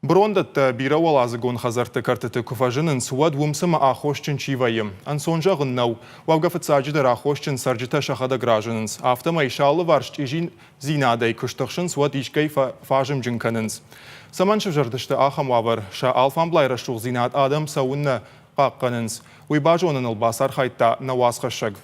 Брондат бира валазыгон хазарты картыты куфажынын суад вумсыма ахошчын чивайым. Ансонжа гыннау, вавгафыцаджидар ахошчын сарджита шахада гражданынс. Автома ишалы варшч ижин зинадай куштықшын суад ишкай фажым жынканынс. Саманшыв жардышты ахам вавар, ша алфамблайра шуғ зинат адам сауынна қаққанынс. Уйбажонын ылбасар хайтта навасқашыг.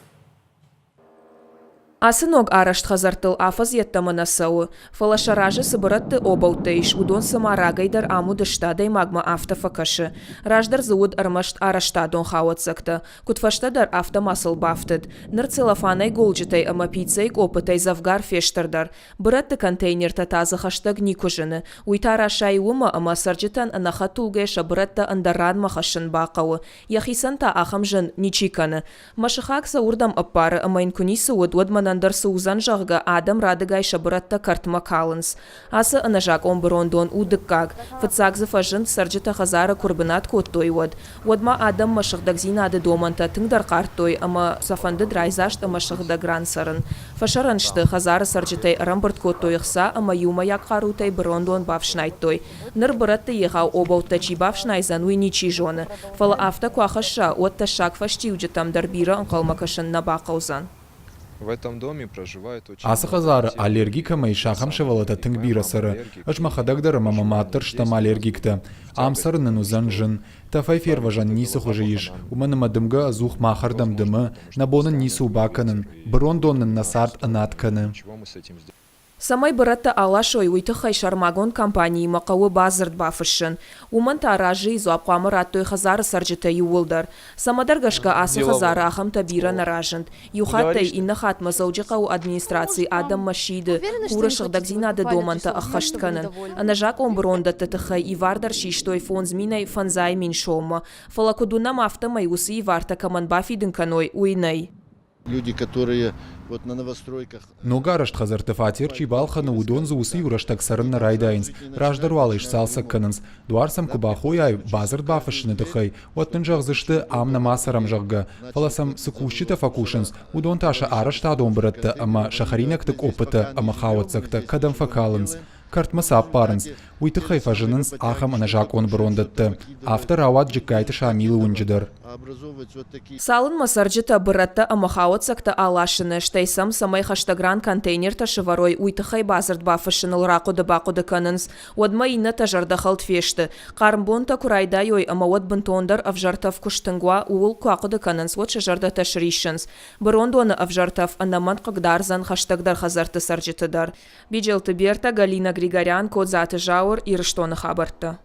Асыног арашт хазартыл афаз еттамына сауы. Фалашаражы сыбыратты обаутайш, удон самарагайдар амудышта магма автофакашы. Раждар зауд армашт араштадон хауатсакта. Кутфаштадар автомасыл бафтыд. Ныр целофанай голджитай амапицай опытай завгар фештардар. Быратты контейнерта тазы хаштаг никужыны. Уйтара шайуыма ама сарджитан анахатулгайша быратта андаран махашын бақауы. Яхисанта ахамжын ничиканы. Машыхак саурдам аппары амайнкуни сауд вадман Андарсы узан жағға адам радыгай шабыратта картма калынс. Асы анажак он брондон удыккаг. Фыцагзы фажын сарджита хазара курбынат коттой вад. Вадма адам машыгдаг зинады доманта тыңдар картой, ама сафанды драйзашт ама шыгда грансарын. Фашараншты хазара сарджитай рамбырт коттой ихса, ама юма як харутай брондон бавшнайттой. Ныр быратты егау обаутачи бавшнайзан уйничи жоны. Фала авто куахаша, отта шак фаштиуджи там дарбира анқалмакашын набақаузан. В этом доме проживает очень Асы хазары аллергикама и шахам шевалата тыңбира сыры. Ажмахадагдары мамаматтыр штам аллергикті. Амсарынын узан жын. Тафай ферважан нисы хожииш. Уманы мадымга азух махардам дымы. Набонын нисы убаканын. Брондонын насарт анатканы. Самай быратта алашой уйтыхай шармагон компании мақауы базырд бафышын. Уман таражы изуапқамы раттой хазары сарджита юылдар. Самадаргашка асы хазары ахам табира наражынд. Юхаттай инна хатма зауджиқау администрации адам машиды. Кура шыгдагзинады доманта ахаштканын. Анажак он бронда татыхай ивардар шиштой фон зминай фанзай мин шома. Фалакудунам автомай усы иварта каман бафидын каной уйнай. Люди, которые вот на новостройках... Но гарашт хазарты фатир чибалханы удон за усы ураштак сарынна райдайнс. Раждарвалыш салсак канынс. Дуарсам кубахуяй базард бафышыны тыхай. Оттын жағзышты амна масарам жағга. Фаласам сыкушчита факушынс. Удон таша арашта адон быратты, ама шахаринактык опыты, ама хауатсакты кадам факалынс. Картмаса аппарынс. Уйтыхай фажынынс ахам анажак он брондатты. Автор ауат джикайты шамилы унжидар. Салын масарджита быратта амахауатсакта алашыны. Штайсам самай хаштагран контейнер ташыварой уйтыхай базард бафышыныл рақуды бақуды канынс. Одма инна тажардахалт фешті. Қармбонта курайдай ой амауат бынтондар авжартав куштынгуа уыл куақуды канынс. Вот шажарда ташришынс. Брондоны авжартав анаман қагдарзан хаштагдар хазарты сарджитыдар. Биджелты Берта, Галина Григорян, Кодзаты Жаур и Рыштоны хабарты.